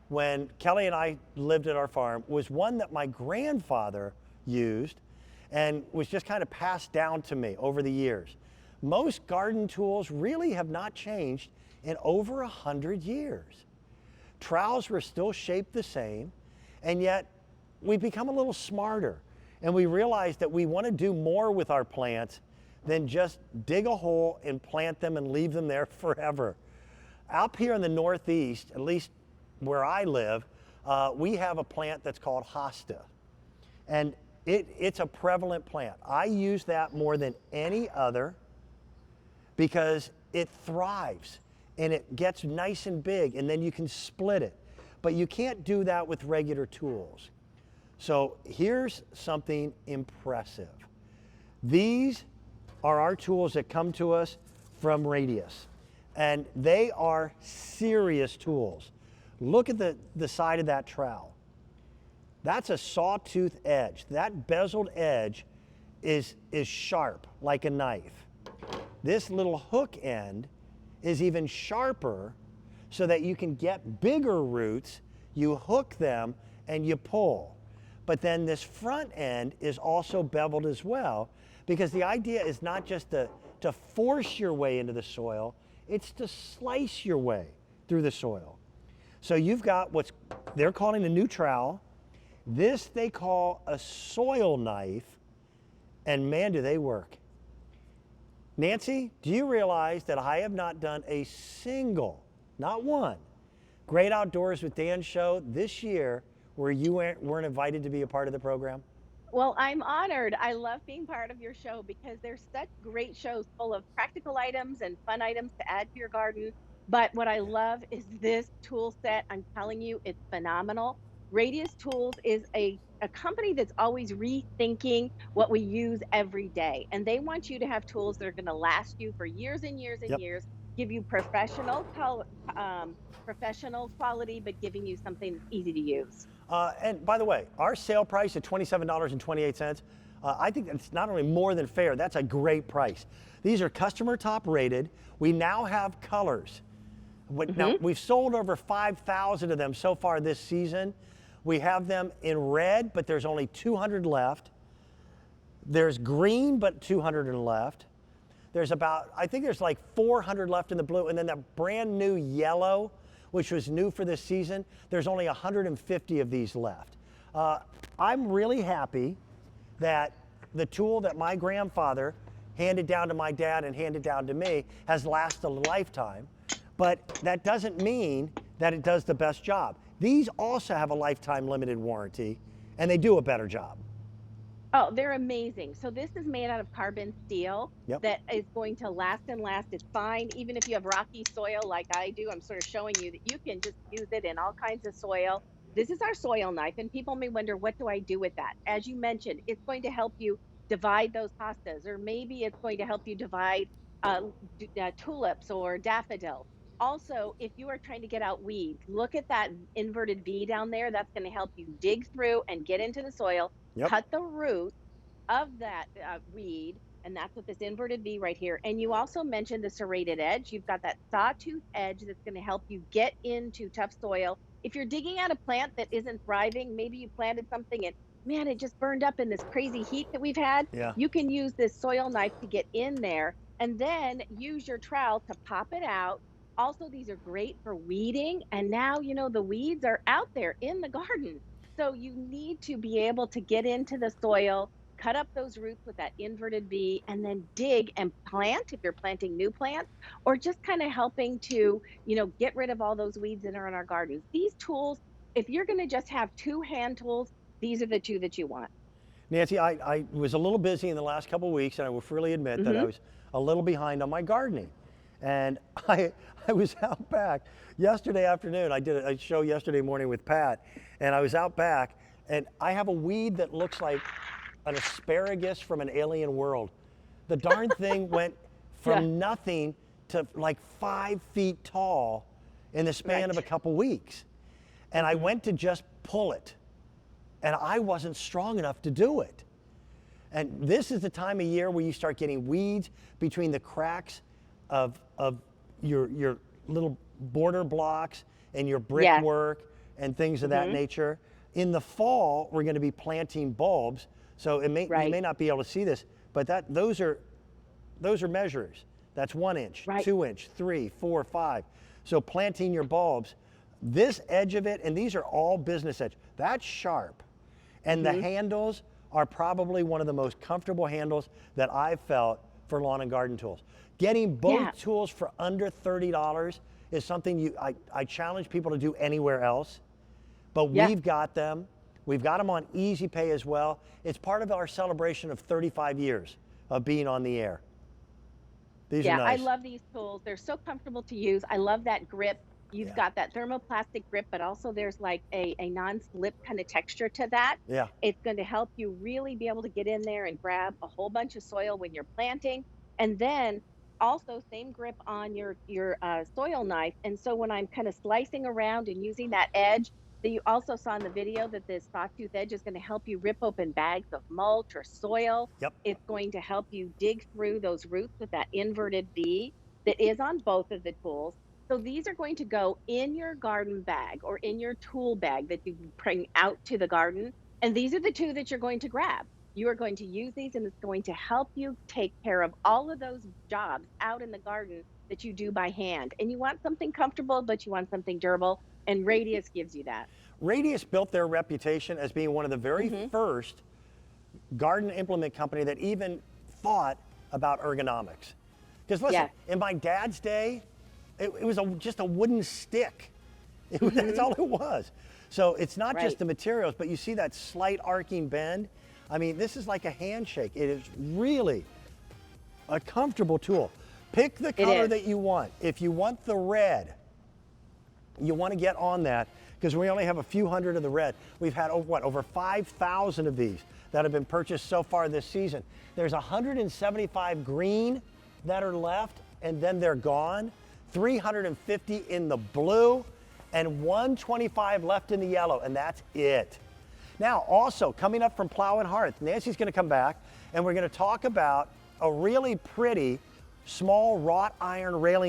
when Kelly and I lived at our farm was one that my grandfather used and was just kind of passed down to me over the years. Most garden tools really have not changed in over 100 years. Trowels were still shaped the same, and yet we've become a little smarter, and we realize that we want to do more with our plants than just dig a hole and plant them and leave them there forever. Up here in the Northeast, at least where I live, we have a plant that's called hosta, and it's a prevalent plant. I use that more than any other because it thrives and it gets nice and big, and then you can split it. But you can't do that with regular tools. So here's something impressive. These are our tools that come to us from Radius, and they are serious tools. Look at the side of that trowel. That's a sawtooth edge. That bezeled edge is sharp like a knife. This little hook end is even sharper so that you can get bigger roots. You hook them and you pull. But then this front end is also beveled as well, because the idea is not just to force your way into the soil, it's to slice your way through the soil. So you've got what they're calling a new trowel. This they call a soil knife, and man, do they work. Nancy, do you realize that I have not done a single, not one, Great Outdoors with Dan show this year where you weren't invited to be a part of the program? Well, I'm honored. I love being part of your show because there's such great shows full of practical items and fun items to add to your garden. But what I love is this tool set. I'm telling you, it's phenomenal. Radius Tools is a company that's always rethinking what we use every day. And they want you to have tools that are going to last you for years and years and Yep. years, give you professional quality, but giving you something that's easy to use. And by the way, our sale price at $27.28, I think that's not only more than fair, that's a great price. These are customer top rated. We now have colors. Now, we've sold over 5,000 of them so far this season. We have them in red, but there's only 200 left. There's green, but 200 left. There's about, I think there's like 400 left in the blue, and then that brand new yellow, which was new for this season, there's only 150 of these left. I'm really happy that the tool that my grandfather handed down to my dad and handed down to me has lasted a lifetime, but that doesn't mean that it does the best job. These also have a lifetime limited warranty, and they do a better job. Oh, they're amazing. So this is made out of carbon steel Yep. that is going to last and last. It's fine, even if you have rocky soil like I do. I'm sort of showing you that you can just use it in all kinds of soil. This is our soil knife, and people may wonder, what do I do with that? As you mentioned, it's going to help you divide those hostas, or maybe it's going to help you divide tulips or daffodils. Also, if you are trying to get out weeds, look at that inverted V down there. That's going to help you dig through and get into the soil, Yep. cut the root of that weed, and that's with this inverted V right here. And you also mentioned the serrated edge. You've got that sawtooth edge that's going to help you get into tough soil. If you're digging out a plant that isn't thriving, maybe you planted something and man, it just burned up in this crazy heat that we've had. Yeah. You can use this soil knife to get in there and then use your trowel to pop it out. Also, these are great for weeding. And now, you know, the weeds are out there in the garden. So you need to be able to get into the soil, cut up those roots with that inverted V, and then dig and plant if you're planting new plants, or just kind of helping to, you know, get rid of all those weeds that are in our gardens. These tools, if you're going to just have two hand tools, these are the two that you want. Nancy, I was a little busy in the last couple of weeks, and I will freely admit that I was a little behind on my gardening. And I was out back yesterday afternoon. I did a show yesterday morning with Pat, and I was out back, and I have a weed that looks like an asparagus from an alien world. The darn thing went from nothing to like 5 feet tall in the span of a couple weeks. And I went to just pull it, and I wasn't strong enough to do it. And this is the time of year where you start getting weeds between the cracks of your little border blocks and your brickwork. and things of that nature. In the fall, we're going to be planting bulbs. So you may not be able to see this, but those are measures. That's 1 inch, 2 inch, 3, 4, 5. So planting your bulbs, this edge of it, and these are all business edge, that's sharp. And the handles are probably one of the most comfortable handles that I've felt for lawn and garden tools. Getting both tools for under $30 is something I challenge people to do anywhere else. But we've got them. We've got them on Easy Pay as well. It's part of our celebration of 35 years of being on the air. These are nice. I love these tools. They're so comfortable to use. I love that grip. You've got that thermoplastic grip, but also there's like a non-slip kind of texture to that. Yeah. It's going to help you really be able to get in there and grab a whole bunch of soil when you're planting. And then also same grip on your soil knife. And so when I'm kind of slicing around and using that edge, that you also saw in the video, that this sawtooth edge is going to help you rip open bags of mulch or soil. Yep. It's going to help you dig through those roots with that inverted V that is on both of the tools. So these are going to go in your garden bag or in your tool bag that you bring out to the garden. And these are the two that you're going to grab. You are going to use these, and it's going to help you take care of all of those jobs out in the garden that you do by hand. And you want something comfortable, but you want something durable. And Radius gives you that. Radius built their reputation as being one of the very first garden implement company that even thought about ergonomics. Because listen, in my dad's day, it was just a wooden stick. That's all it was. So it's not just the materials, but you see that slight arcing bend. I mean, this is like a handshake. It is really a comfortable tool. Pick the color that you want. If you want the red, you want to get on that, because we only have a few hundred of the red. We've had over 5,000 of these that have been purchased so far this season. There's 175 green that are left, and then they're gone. 350 in the blue, and 125 left in the yellow, and that's it. Now, also coming up from Plow and Hearth, Nancy's going to come back, and we're going to talk about a really pretty small wrought iron railing